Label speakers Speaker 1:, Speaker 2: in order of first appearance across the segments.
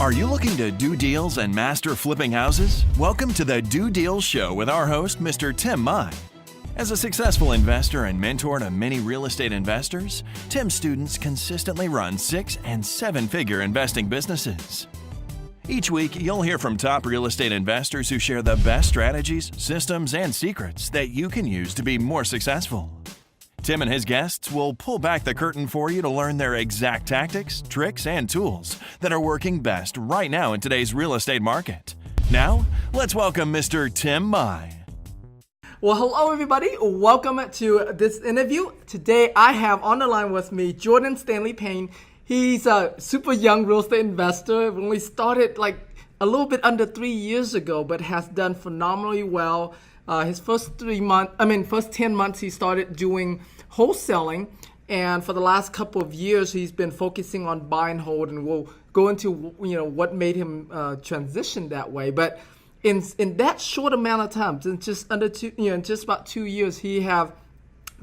Speaker 1: Are you looking to do deals and master flipping houses? Welcome to the DoDeals Show with our host, Mr. Tim Mai. As a successful investor and mentor to many real estate investors, Tim's students consistently run 6- and 7-figure investing businesses. Each week, you'll hear from top real estate investors who share the best strategies, systems, and secrets that you can use to be more successful. Tim and his guests will pull back the curtain for you to learn their exact tactics, tricks, and tools that are working best right now in today's real estate market. Now, let's welcome Mr. Tim Mai.
Speaker 2: Well, hello everybody. Welcome to this interview. Today I have on the line with me Jordan Stanley Payne. He's a super young real estate investor. When we started like a little bit under 3 years ago, but has done phenomenally well. His first 10 months he started doing wholesaling, and for the last couple of years he's been focusing on buy and hold, and we'll go into what made him transition that way. But in that short amount of time, in just about 2 years, he have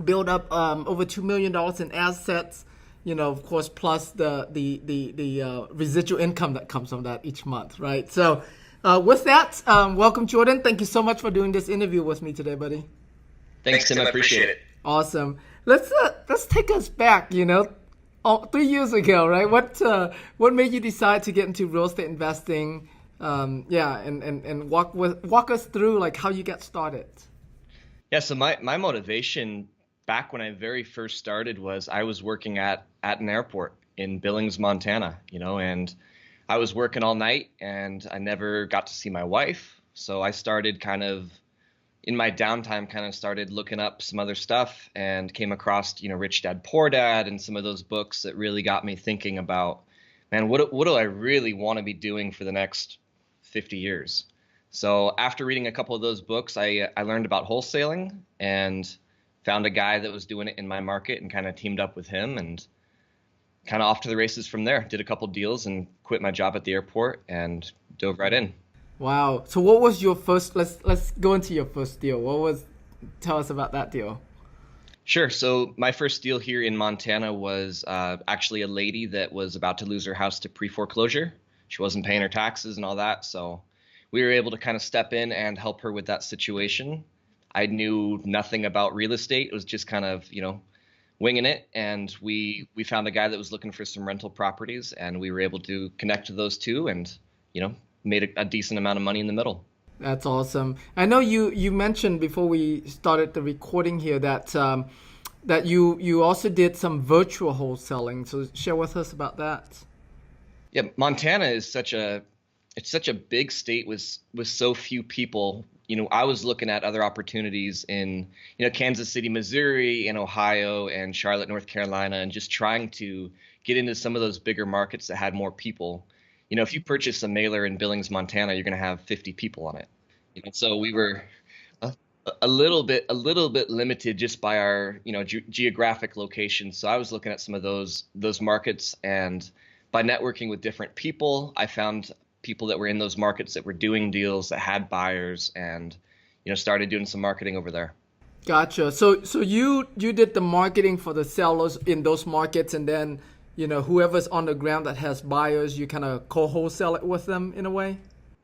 Speaker 2: built up over $2 million in assets. Of course, plus the residual income that comes from that each month, right? So. With that, welcome, Jordan. Thank you so much for doing this interview with me today, buddy.
Speaker 3: Thanks, Tim. I appreciate it.
Speaker 2: Awesome. Let's take us back. 3 years ago, right? What made you decide to get into real estate investing? And walk us through like how you got started.
Speaker 3: Yeah. So my motivation back when I very first started was I was working at an airport in Billings, Montana. And I was working all night and I never got to see my wife. So I started in my downtime, started looking up some other stuff and came across, Rich Dad, Poor Dad and some of those books that really got me thinking about, man, what do I really want to be doing for the next 50 years? So after reading a couple of those books, I learned about wholesaling and found a guy that was doing it in my market and kind of teamed up with him and kind of off to the races from there. Did a couple deals and quit my job at the airport and dove right in.
Speaker 2: Wow. So what was your first, let's go into your first deal. Tell us about that deal.
Speaker 3: Sure. So my first deal here in Montana was actually a lady that was about to lose her house to pre-foreclosure. She wasn't paying her taxes and all that. So we were able to kind of step in and help her with that situation. I knew nothing about real estate. It was just kind of, winging it, and we found a guy that was looking for some rental properties, and we were able to connect to those two and made a decent amount of money in the middle.
Speaker 2: That's awesome. I know you mentioned before we started the recording here that that you also did some virtual wholesaling, so share with us about that.
Speaker 3: Yeah, Montana is such a big state with so few people. I was looking at other opportunities in, Kansas City, Missouri, in Ohio, and Charlotte, North Carolina, and just trying to get into some of those bigger markets that had more people. If you purchase a mailer in Billings, Montana, you're going to have 50 people on it. So we were a little bit limited just by our, geographic location. So I was looking at some of those markets, and by networking with different people, I found people that were in those markets that were doing deals that had buyers, and started doing some marketing over there.
Speaker 2: Gotcha. So you did the marketing for the sellers in those markets, and then whoever's on the ground that has buyers, you kind of co-wholesale it with them in a way.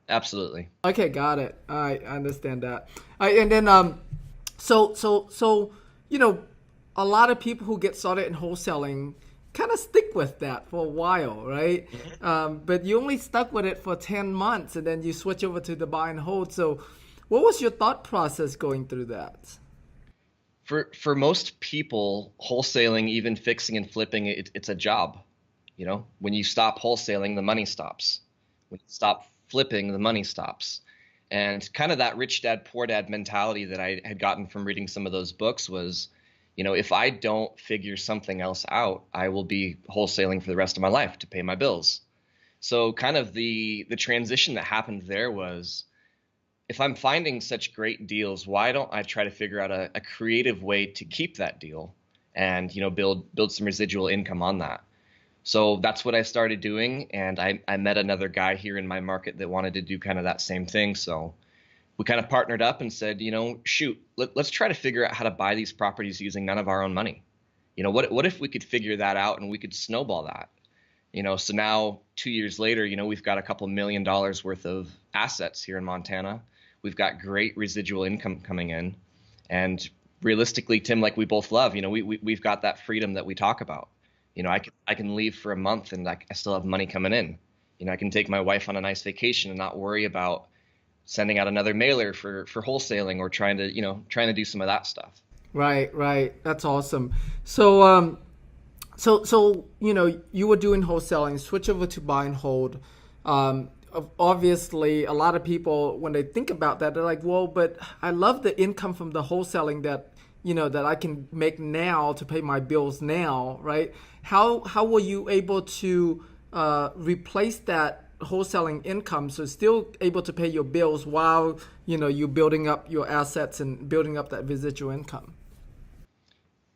Speaker 3: Absolutely.
Speaker 2: Okay, got it. All right, I understand that. All right, and then so a lot of people who get started in wholesaling kind of stick with that for a while, right? Mm-hmm. But you only stuck with it for 10 months, and then you switch over to the buy and hold. So what was your thought process going through that?
Speaker 3: For most people, wholesaling, even fixing and flipping, it's a job. When you stop wholesaling, the money stops. When you stop flipping, the money stops. And kind of that rich dad, poor dad mentality that I had gotten from reading some of those books was, if I don't figure something else out, I will be wholesaling for the rest of my life to pay my bills. So kind of the transition that happened there was, if I'm finding such great deals, why don't I try to figure out a creative way to keep that deal and, build some residual income on that. So that's what I started doing. And I met another guy here in my market that wanted to do kind of that same thing. So we kind of partnered up and said, let's try to figure out how to buy these properties using none of our own money. What if we could figure that out and we could snowball that? So now 2 years later, we've got a couple $1 million worth of assets here in Montana. We've got great residual income coming in. And realistically, Tim, like we both love, we've got that freedom that we talk about. I can leave for a month and I still have money coming in. I can take my wife on a nice vacation and not worry about sending out another mailer for wholesaling or trying to do some of that stuff.
Speaker 2: Right, right. That's awesome. So you were doing wholesaling, switch over to buy and hold. Obviously, a lot of people, when they think about that, they're like, well, but I love the income from the wholesaling that I can make now to pay my bills now, right? How were you able to replace that wholesaling income so still able to pay your bills while you're building up your assets and building up that residual income?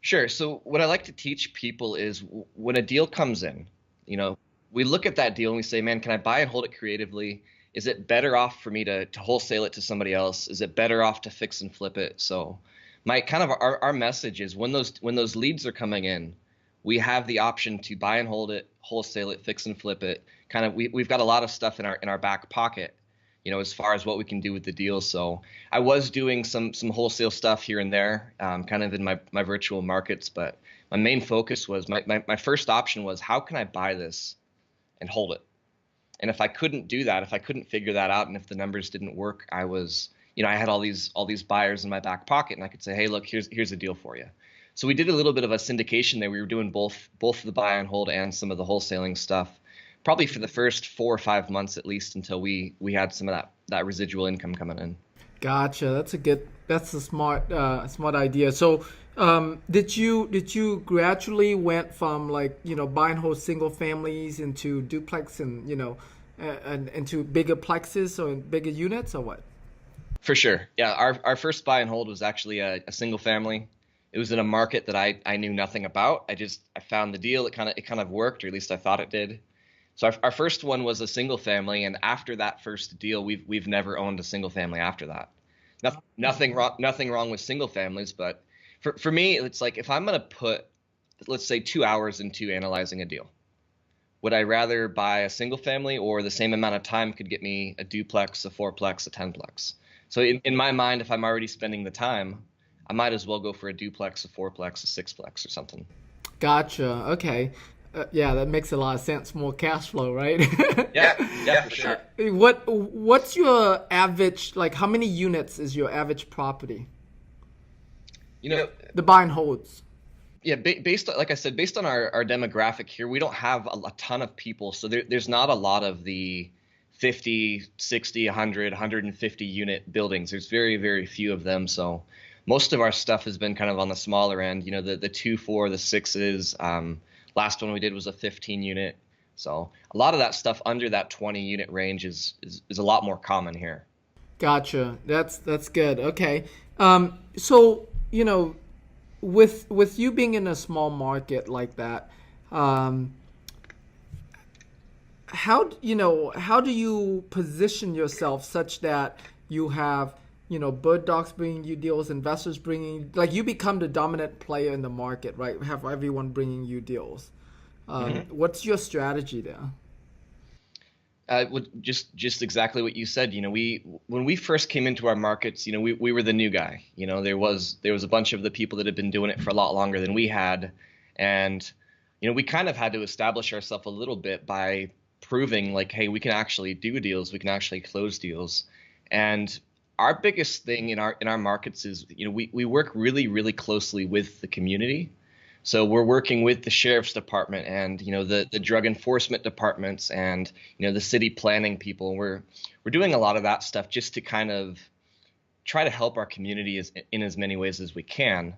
Speaker 3: Sure. So what I like to teach people is when a deal comes in, we look at that deal and we say, man, can I buy and hold it creatively? Is it better off for me to wholesale it to somebody else? Is it better off to fix and flip it? So our message is when those leads are coming in, we have the option to buy and hold it, wholesale it, fix and flip it. We've got a lot of stuff in our back pocket, as far as what we can do with the deal. So I was doing some wholesale stuff here and there, kind of in my virtual markets, but my main focus was my first option was how can I buy this and hold it? And if I couldn't do that, if I couldn't figure that out, and if the numbers didn't work, I had all these buyers in my back pocket, and I could say, hey, look, here's a deal for you. So we did a little bit of a syndication there. We were doing both the buy and hold and some of the wholesaling stuff, probably for the first 4 or 5 months at least, until we had some of that residual income coming in.
Speaker 2: Gotcha. That's a smart idea. So did you gradually went from buy and hold single families into duplex and and into bigger plexes or bigger units or what?
Speaker 3: For sure. Yeah. Our first buy and hold was actually a single family. It was in a market that I knew nothing about. I found the deal. It kind of worked, or at least I thought it did. So our first one was a single family, and after that first deal, we've never owned a single family after that. Nothing wrong with single families, but for me, it's like if I'm gonna put, let's say, 2 hours into analyzing a deal, would I rather buy a single family, or the same amount of time could get me a duplex, a fourplex, a tenplex? So in my mind, if I'm already spending the time, I might as well go for a duplex, a fourplex, a sixplex, or something.
Speaker 2: Gotcha. Okay. Yeah, that makes a lot of sense. More cash flow, right?
Speaker 3: Yeah, for sure.
Speaker 2: What's your average, how many units is your average property? The buy and holds.
Speaker 3: Yeah, like I said, based on our demographic here, we don't have a ton of people. So there's not a lot of the 50, 60, 100, 150 unit buildings. There's very, very few of them. So most of our stuff has been kind of on the smaller end, the 2, 4, the 6s. Last one we did was a 15 unit. So a lot of that stuff under that 20 unit range is a lot more common here.
Speaker 2: Gotcha. That's good. Okay. So, with you being in a small market like that, how do you position yourself such that you have, bird dogs bringing you deals, investors bringing, you become the dominant player in the market, right? Have everyone bringing you deals. What's your strategy there?
Speaker 3: Just exactly what you said. When we first came into our markets, we were the new guy. There was a bunch of the people that had been doing it for a lot longer than we had, and we kind of had to establish ourselves a little bit by proving hey, we can actually do deals, we can actually close deals. And our biggest thing in our markets is we work really, really closely with the community. So we're working with the sheriff's department and the drug enforcement departments and the city planning people. We're doing a lot of that stuff just to kind of try to help our community in as many ways as we can.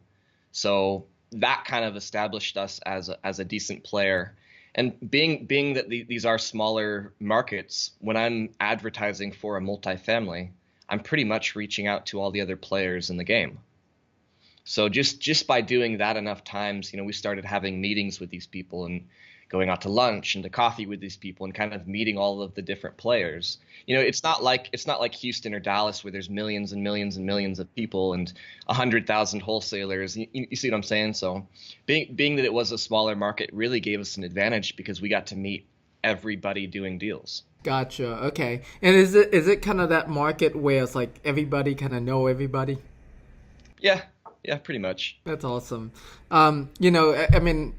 Speaker 3: So that kind of established us as a decent player. And being that these are smaller markets, when I'm advertising for a multifamily, I'm pretty much reaching out to all the other players in the game. So just by doing that enough times, we started having meetings with these people and going out to lunch and to coffee with these people and kind of meeting all of the different players. It's not like Houston or Dallas where there's millions and millions and millions of people and 100,000 wholesalers. You see what I'm saying? So being that it was a smaller market really gave us an advantage because we got to meet everybody doing deals.
Speaker 2: Gotcha. Okay. And is it kind of that market where it's like everybody kind of know everybody?
Speaker 3: Yeah, yeah, pretty much.
Speaker 2: That's awesome. I mean,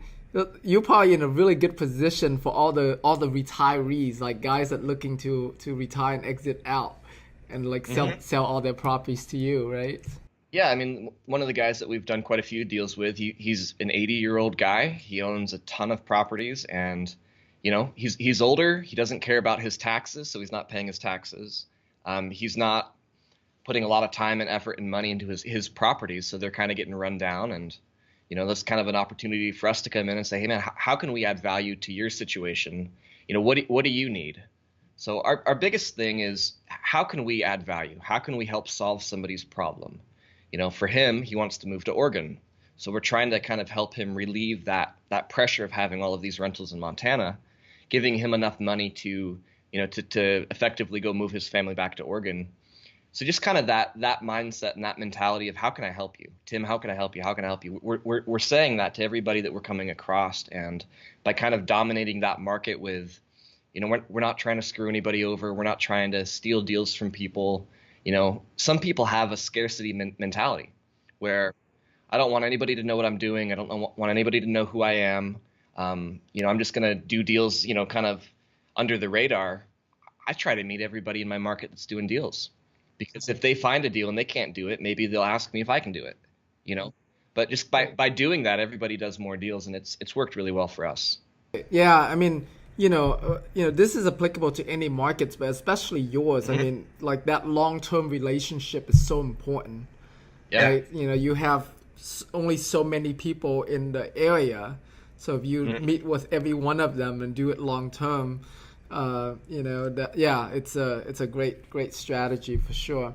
Speaker 2: you're probably in a really good position for all the retirees, like guys that looking to retire and exit out, and like sell all their properties to you, right?
Speaker 3: Yeah, I mean, one of the guys that we've done quite a few deals with, he's an 80-year-old guy. He owns a ton of properties, and he's older. He doesn't care about his taxes, so he's not paying his taxes. He's not putting a lot of time and effort and money into his properties, so they're kind of getting run down. And that's kind of an opportunity for us to come in and say, hey man, how can we add value to your situation? What do you need? So our biggest thing is, how can we add value? How can we help solve somebody's problem? For him, he wants to move to Oregon, so we're trying to kind of help him relieve that pressure of having all of these rentals in Montana, giving him enough money to effectively go move his family back to Oregon. So just kind of that mindset and that mentality of, how can I help you, Tim? How can I help you? How can I help you? We're saying that to everybody that we're coming across, and by kind of dominating that market with, we're not trying to screw anybody over. We're not trying to steal deals from people. Some people have a scarcity mentality where I don't want anybody to know what I'm doing. I don't want anybody to know who I am. I'm just going to do deals, kind of under the radar. I try to meet everybody in my market that's doing deals. Because if they find a deal and they can't do it, maybe they'll ask me if I can do it, But just by doing that, everybody does more deals, and it's worked really well for us.
Speaker 2: Yeah, I mean, this is applicable to any markets, but especially yours. I mean, like that long-term relationship is so important.
Speaker 3: Yeah.
Speaker 2: Right? You have only so many people in the area, so if you meet with every one of them and do it long-term, it's a great strategy for sure.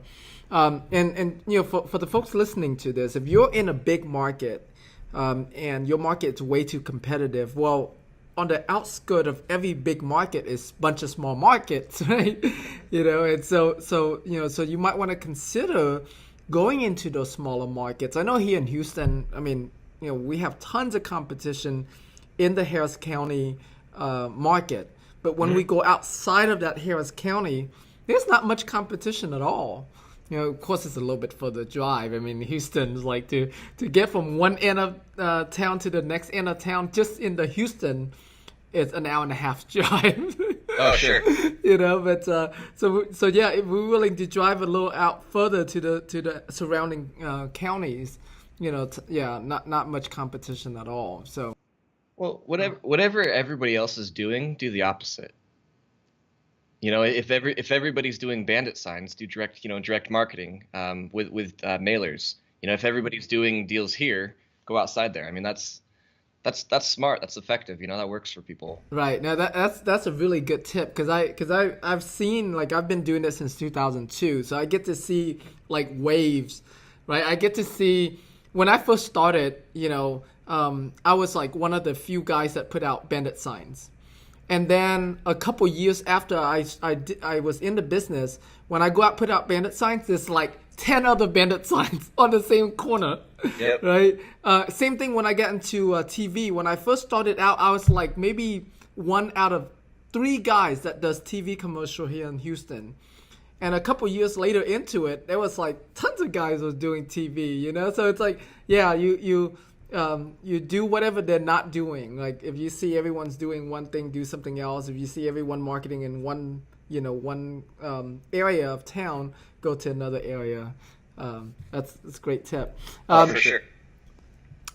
Speaker 2: And for the folks listening to this, if you're in a big market and your market is way too competitive, well, on the outskirt of every big market is a bunch of small markets, right? And so you might want to consider going into those smaller markets. I know here in Houston, I mean, we have tons of competition in the Harris County market. But when we go outside of that Harris County, there's not much competition at all. Of course, it's a little bit further drive. I mean, Houston's like to get from one end of town to the next end of town, just in the Houston, it's an hour and a half drive.
Speaker 3: Oh, sure.
Speaker 2: But so yeah, if we're willing to drive a little out further to the surrounding counties, not much competition at all. So.
Speaker 3: Well, whatever everybody else is doing, do the opposite. If everybody's doing bandit signs, do direct marketing with mailers. If everybody's doing deals here, go outside there. I mean, that's smart. That's effective. That works for people.
Speaker 2: Right. Now that's a really good tip because I've seen, like, I've been doing this since 2002, so I get to see like waves, right? I get to see when I first started. I was like one of the few guys that put out bandit signs. And then a couple years after I was in the business, when I go out put out bandit signs, there's like 10 other bandit signs on the same corner.
Speaker 3: Yep.
Speaker 2: Right? Same thing when I got into TV. When I first started out, I was like maybe one out of 3 guys that does TV commercial here in Houston. And a couple years later into it, there was like tons of guys was doing TV, So it's like, yeah, you do whatever they're not doing. Like if you see everyone's doing one thing, do something else. If you see everyone marketing in one area of town, go to another area. That's a great tip.
Speaker 3: For sure.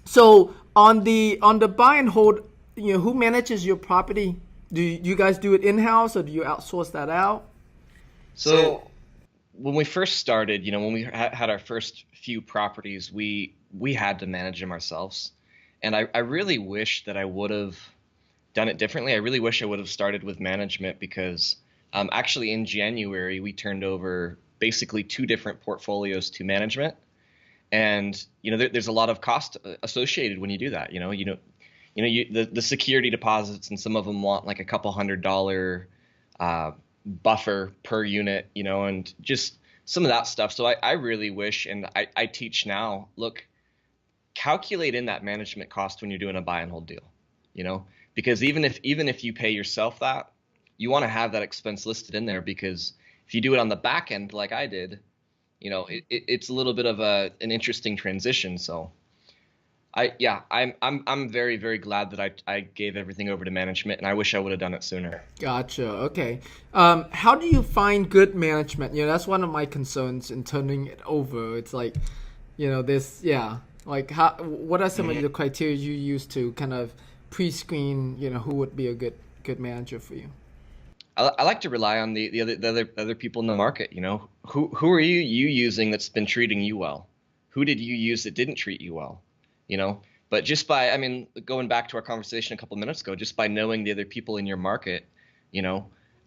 Speaker 2: So on the buy and hold, who manages your property? Do you guys do it in-house or do you outsource that out?
Speaker 3: So when we first started, when we had our first few properties, we had to manage them ourselves. And I really wish that I would have done it differently. I really wish I would have started with management because actually in January, we turned over basically 2 different portfolios to management. And there's a lot of cost associated when you do that. The security deposits, and some of them want like a couple $100 buffer per unit, and just some of that stuff. So I really wish, and I teach now, look, calculate in that management cost when you're doing a buy and hold deal, because even if you pay yourself that, you want to have that expense listed in there, because if you do it on the back end like I did, it's a little bit of an interesting transition. So I'm very, very glad that I gave everything over to management, and I wish I would have done it sooner.
Speaker 2: Gotcha. Okay. How do you find good management? That's one of my concerns in turning it over. It's like, like what are some of the criteria you use to kind of pre-screen, who would be a good manager for you?
Speaker 3: I like to rely on the other people in the market. Who are you using that's been treating you well? Who did you use that didn't treat you well? But just going back to our conversation a couple minutes ago, just by knowing the other people in your market,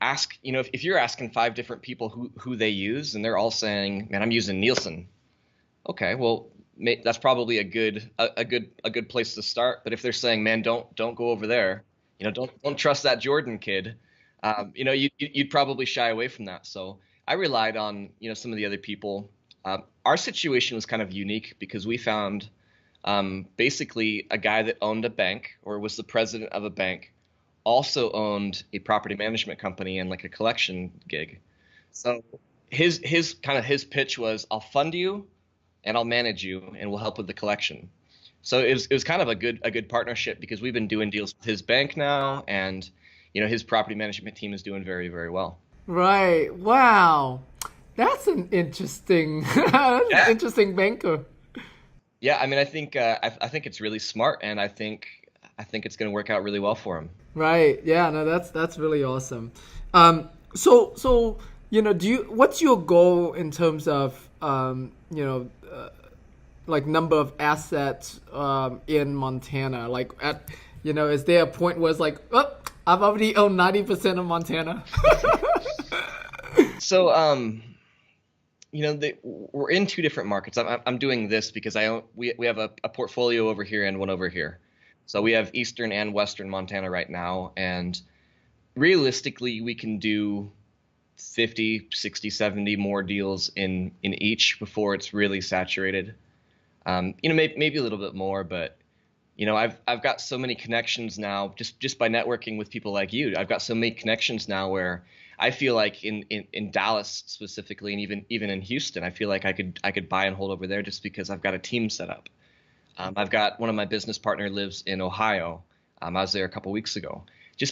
Speaker 3: ask, if you're asking 5 different people who they use, and they're all saying, man, I'm using Nielsen. Okay, well, that's probably a good place to start. But if they're saying, man, don't go over there, don't trust that Jordan kid, you'd probably shy away from that. So I relied on, some of the other people. Our situation was kind of unique because we found basically a guy that owned a bank, or was the president of a bank, also owned a property management company and like a collection gig. So his pitch was, I'll fund you and I'll manage you and we'll help with the collection. So it was kind of a good partnership, because we've been doing deals with his bank now, and his property management team is doing very, very well.
Speaker 2: Right. Wow. That's an interesting interesting banker.
Speaker 3: Yeah, I think I think it's really smart, and I think it's going to work out really well for him.
Speaker 2: Right. Yeah. No, that's really awesome. So what's your goal in terms of like number of assets in Montana? Like is there a point where it's like, oh, I've already owned 90% of Montana?
Speaker 3: So we're in 2 different markets. I'm doing this because we have a portfolio over here and one over here. So we have Eastern and Western Montana right now, and realistically we can do 50, 60, 70 more deals in each before it's really saturated. Maybe a little bit more, but I've got so many connections now, just by networking with people like you. I've got so many connections now where I feel like in Dallas specifically, and even in Houston, I feel like I could buy and hold over there just because I've got a team set up. I've got one of my business partner lives in Ohio. I was there a couple weeks ago.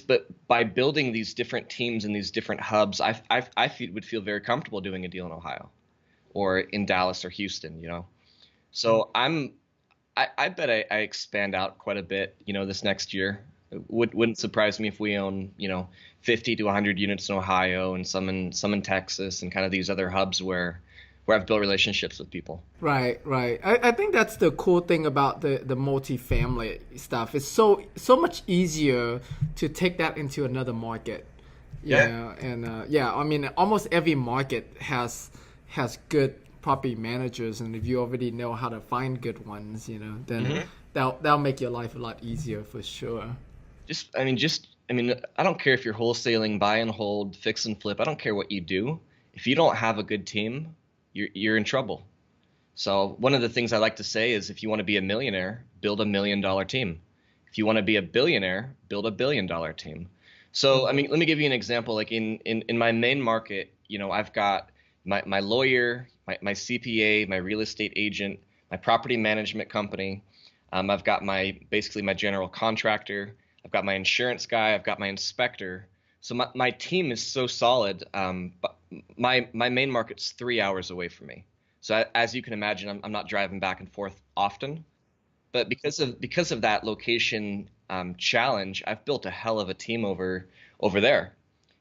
Speaker 3: But by building these different teams and these different hubs, I would feel very comfortable doing a deal in Ohio, or in Dallas or Houston. So I bet I expand out quite a bit, this next year. It wouldn't surprise me if we own, 50 to 100 units in Ohio, and some in Texas, and kind of these other hubs where I've built relationships with people.
Speaker 2: Right. I think that's the cool thing about the multifamily stuff. It's so much easier to take that into another market. And almost every market has good property managers, and if you already know how to find good ones, then that'll make your life a lot easier for sure.
Speaker 3: I don't care if you're wholesaling, buy and hold, fix and flip. I don't care what you do. If you don't have a good team, you're in trouble. So one of the things I like to say is, if you want to be a millionaire, build $1 million team. If you want to be a billionaire, build $1 billion team. So let me give you an example. Like in my main market, I've got my lawyer, my CPA, my real estate agent, my property management company. I've got my general contractor. I've got my insurance guy. I've got my inspector. So my team is so solid. But my main market's 3 hours away from me. So as you can imagine, I'm not driving back and forth often. But because of that location challenge, I've built a hell of a team over there.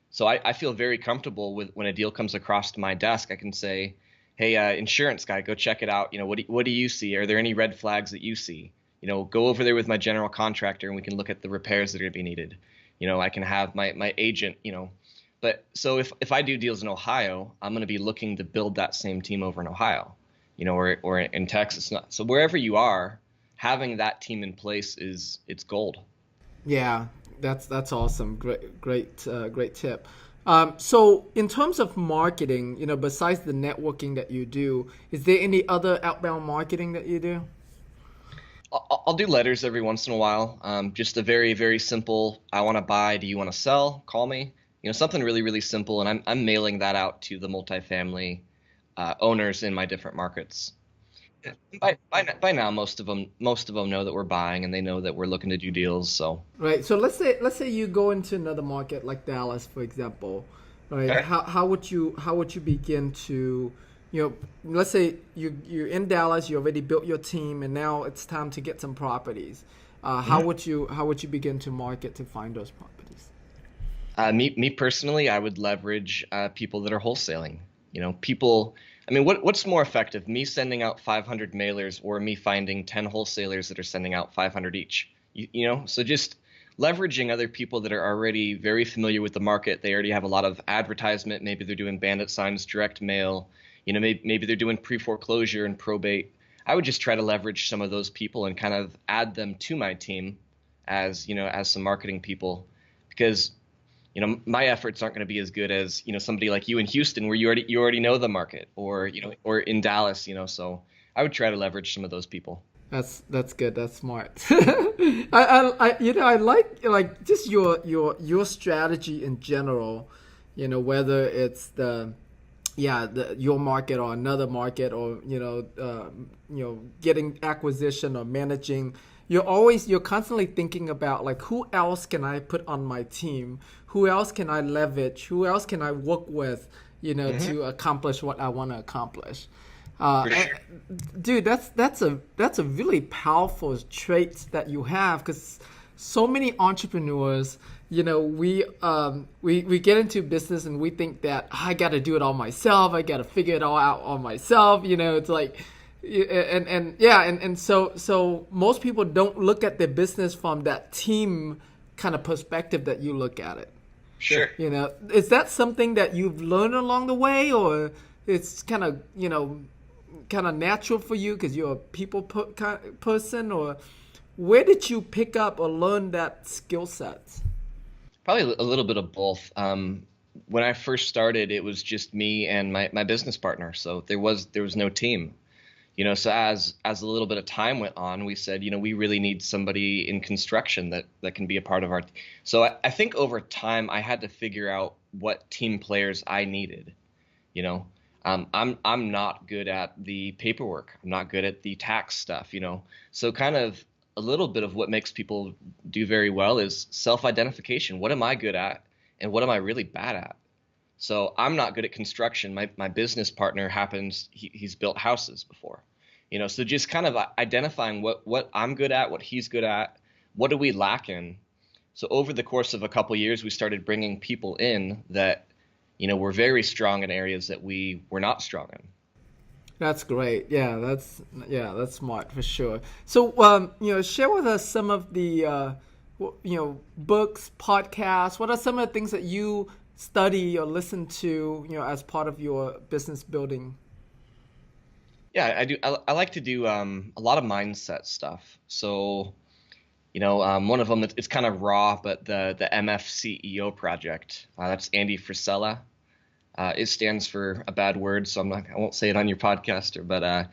Speaker 3: So I feel very comfortable with when a deal comes across my desk. I can say, hey, insurance guy, go check it out. What do you see? Are there any red flags that you see? Go over there with my general contractor, and we can look at the repairs that are going to be needed. I can have my agent, But so if I do deals in Ohio, I'm going to be looking to build that same team over in Ohio. or in Texas. So wherever you are, having that team in place it's gold.
Speaker 2: Yeah, that's awesome. Great tip. So in terms of marketing, besides the networking that you do, is there any other outbound marketing that you do?
Speaker 3: I'll do letters every once in a while. Just a very, very simple, I want to buy, do you want to sell? Call me. Something really, really simple. And I'm mailing that out to the multifamily owners in my different markets. By now, most of them know that we're buying and they know that we're looking to do deals. So,
Speaker 2: Right. So let's say you go into another market like Dallas, for example, right?
Speaker 3: okay.
Speaker 2: How would you begin to, let's say you're in Dallas, you already built your team, and now it's time to get some properties. How would you begin to market to find those properties?
Speaker 3: Me personally, I would leverage people that are wholesaling. People. I mean, what's more effective, me sending out 500 mailers or me finding 10 wholesalers that are sending out 500 each? So just leveraging other people that are already very familiar with the market. They already have a lot of advertisement. Maybe they're doing bandit signs, direct mail. Maybe they're doing pre-foreclosure and probate. I would just try to leverage some of those people and kind of add them to my team as some marketing people, because my efforts aren't going to be as good as, somebody like you in Houston where you already know the market, or in Dallas, so I would try to leverage some of those people.
Speaker 2: That's good. That's smart. I like just your strategy in general. Whether it's your market or another market, or getting acquisition or managing. You're constantly thinking about, like, who else can I put on my team? Who else can I leverage? Who else can I work with, to accomplish what I want to accomplish?
Speaker 3: For sure.
Speaker 2: Dude, that's a really powerful trait that you have, because so many entrepreneurs, we get into business and we think that I got to do it all myself. I got to figure it all out on myself. It's like, and so most people don't look at their business from that team kind of perspective that you look at it.
Speaker 3: Sure.
Speaker 2: Is that something that you've learned along the way, or it's kind of natural for you because you're a people person, or where did you pick up or learn that skill set?
Speaker 3: Probably a little bit of both. When I first started, it was just me and my business partner, so there was no team. So as a little bit of time went on, we said, we really need somebody in construction that can be a part of our. So I think over time I had to figure out what team players I needed. I'm not good at the paperwork. I'm not good at the tax stuff. So kind of a little bit of what makes people do very well is self-identification. What am I good at, and what am I really bad at? So I'm not good at construction. My business partner he's built houses before, so just kind of identifying what I'm good at, what he's good at, what do we lack in. So over the course of a couple of years, we started bringing people in that, were very strong in areas that we were not strong in.
Speaker 2: That's great. That's smart for sure. So, share with us some of the, books, podcasts. What are some of the things that you study or listen to, as part of your business building?
Speaker 3: Yeah, I do. I like to do a lot of mindset stuff. So, one of them, it's kind of raw, but the MF CEO project, that's Andy Frisella. It stands for a bad word, so I won't say it on your podcaster. But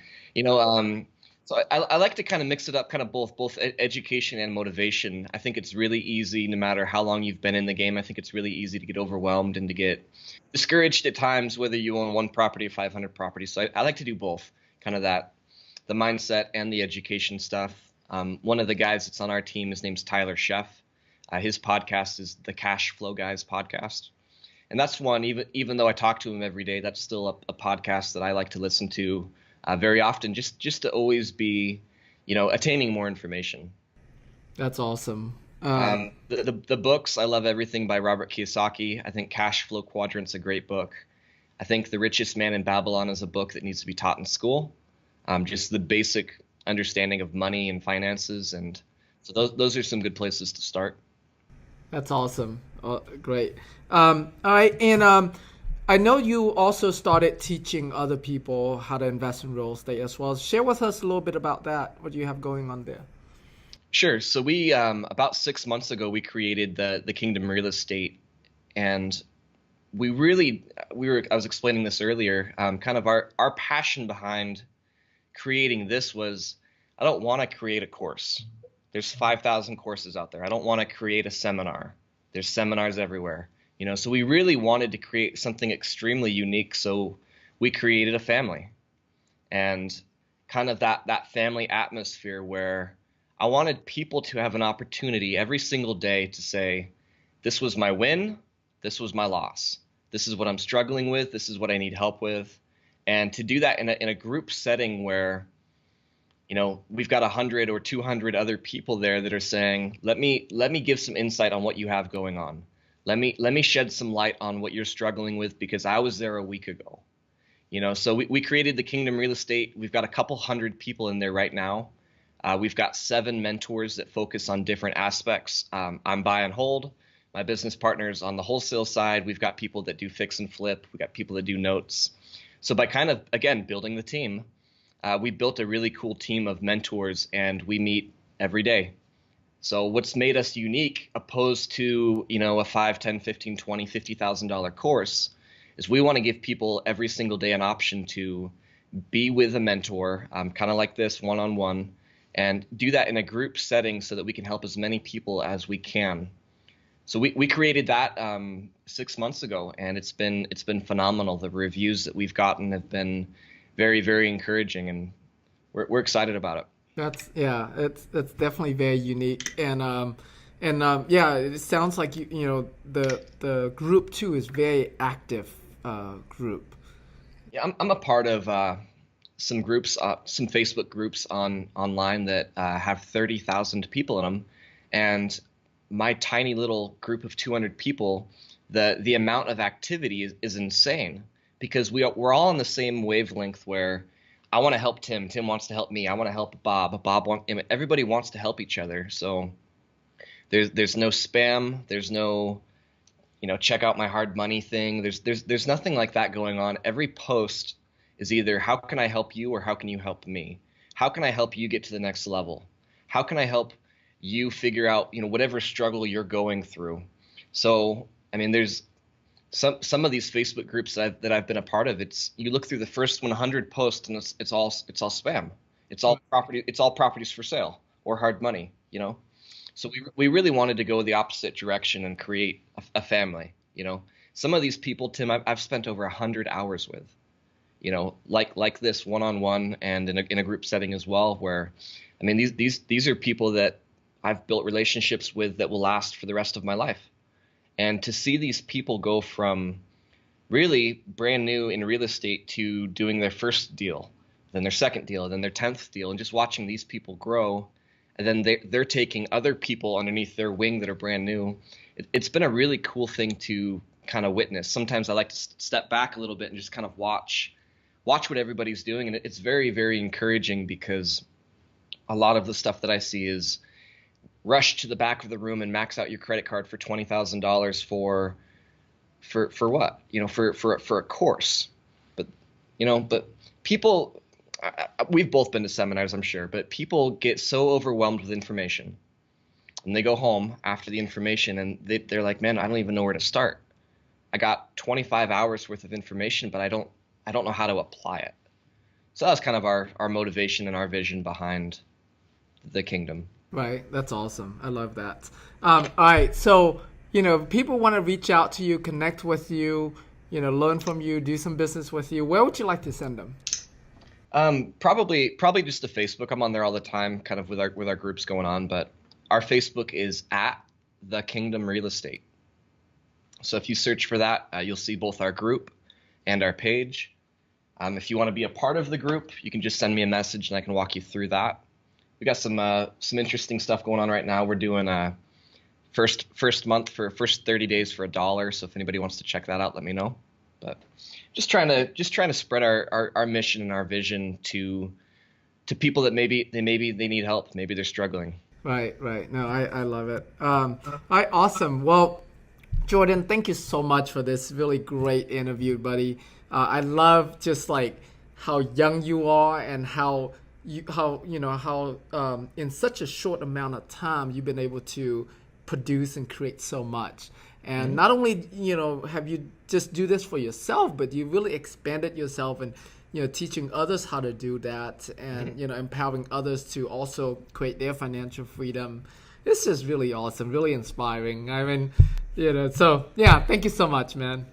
Speaker 3: so I like to kind of mix it up, kind of both education and motivation. I think it's really easy, no matter how long you've been in the game. I think it's really easy to get overwhelmed and to get discouraged at times, whether you own one property or 500 properties. So I like to do both, kind of the mindset and the education stuff. One of the guys that's on our team, his name's Tyler Sheff. His podcast is the Cash Flow Guys podcast. And that's one, even though I talk to him every day, that's still a podcast that I like to listen to very often, just to always be, attaining more information.
Speaker 2: That's awesome.
Speaker 3: The books, I love everything by Robert Kiyosaki. I think Cash Flow Quadrant's a great book. I think The Richest Man in Babylon is a book that needs to be taught in school. Just the basic understanding of money and finances, and so those are some good places to start.
Speaker 2: That's awesome. Great. All right, and I know you also started teaching other people how to invest in real estate as well. Share with us a little bit about that. What do you have going on there?
Speaker 3: Sure. So we about 6 months ago we created the Kingdom Real Estate, and I was explaining this earlier. Kind of our passion behind creating this was, I don't want to create a course. There's 5,000 courses out there. I don't want to create a seminar. There's seminars everywhere. So we really wanted to create something extremely unique. So we created a family, and kind of that family atmosphere where I wanted people to have an opportunity every single day to say, this was my win, this was my loss. This is what I'm struggling with, this is what I need help with. And to do that in a group setting where, we've got 100 or 200 other people there that are saying, let me give some insight on what you have going on. Let me shed some light on what you're struggling with, because I was there a week ago. So we created the Kingdom Real Estate. We've got a couple hundred people in there right now. We've got 7 mentors that focus on different aspects. I'm buy and hold. My business partners on the wholesale side. We've got people that do fix and flip. We've got people that do notes. So by kind of, again, building the team, we built a really cool team of mentors, and we meet every day. So what's made us unique, opposed to, a $5, $10, $15, $20, $50,000 course, is we want to give people every single day an option to be with a mentor, kind of like this, one-on-one, and do that in a group setting so that we can help as many people as we can. So we created that 6 months ago, and it's been phenomenal. The reviews that we've gotten have been very, very encouraging, and we're excited about it.
Speaker 2: It's definitely very unique, and yeah, it sounds like the group too is very active group.
Speaker 3: Yeah, I'm a part of some groups, some Facebook groups online that have 30,000 people in them, and my tiny little group of 200 people, the amount of activity is insane, because we're all on the same wavelength where I want to help Tim. Tim wants to help me. I want to help Bob. Everybody wants to help each other. So there's no spam. There's no, check out my hard money thing. There's nothing like that going on. Every post is either, how can I help you, or how can you help me? How can I help you get to the next level? How can I help you figure out, whatever struggle you're going through? So, there's some of these Facebook groups that I've been a part of. You look through the first 100 posts, and it's all spam. It's all properties for sale or hard money. So we really wanted to go the opposite direction and create a family. Some of these people, Tim, I've spent over 100 hours with. Like this one-on-one, and in a group setting as well, where these are people that I've built relationships with that will last for the rest of my life. And to see these people go from really brand new in real estate to doing their first deal, then their second deal, then their 10th deal, and just watching these people grow, and then they're taking other people underneath their wing that are brand new. It's been a really cool thing to kind of witness. Sometimes I like to step back a little bit and just kind of watch what everybody's doing, and it's very, very encouraging, because a lot of the stuff that I see is rush to the back of the room and max out your credit card for $20,000 for what? For a course. But people, we've both been to seminars, I'm sure, but people get so overwhelmed with information, and they go home after the information, and they're like, man, I don't even know where to start. I got 25 hours worth of information, but I don't know how to apply it. So that was kind of our motivation and our vision behind the Kingdom.
Speaker 2: Right. That's awesome. I love that. All right. So, people want to reach out to you, connect with you, learn from you, do some business with you. Where would you like to send them?
Speaker 3: Probably just to Facebook. I'm on there all the time, kind of with our groups going on, but our Facebook is at the Kingdom Real Estate. So if you search for that, you'll see both our group and our page. If you want to be a part of the group, you can just send me a message and I can walk you through that. We got some interesting stuff going on right now. We're doing a first month for first 30 days for $1. So if anybody wants to check that out, let me know. But just trying to spread our mission and our vision to people that maybe they need help. Maybe they're struggling.
Speaker 2: Right. No, I love it. All right, awesome. Well, Jordan, thank you so much for this really great interview, buddy. I love just like how young you are and how in such a short amount of time you've been able to produce and create so much. And not only have you just do this for yourself, but you really expanded yourself and teaching others how to do that, and empowering others to also create their financial freedom. This is really awesome, really inspiring. I mean, so yeah, thank you so much, man.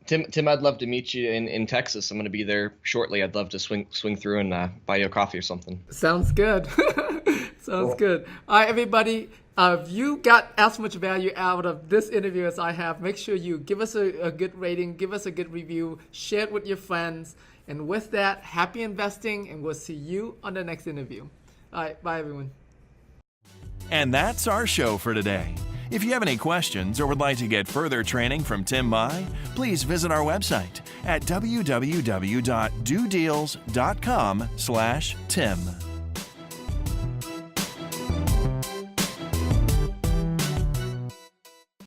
Speaker 3: Tim, I'd love to meet you in Texas. I'm going to be there shortly. I'd love to swing through and buy you a coffee or something.
Speaker 2: Sounds good. Sounds good. All right, everybody. If you got as much value out of this interview as I have, make sure you give us a good rating, give us a good review, share it with your friends. And with that, happy investing, and we'll see you on the next interview. All right, bye, everyone.
Speaker 1: And that's our show for today. If you have any questions or would like to get further training from Tim Mai, please visit our website at www.dodeals.com/Tim.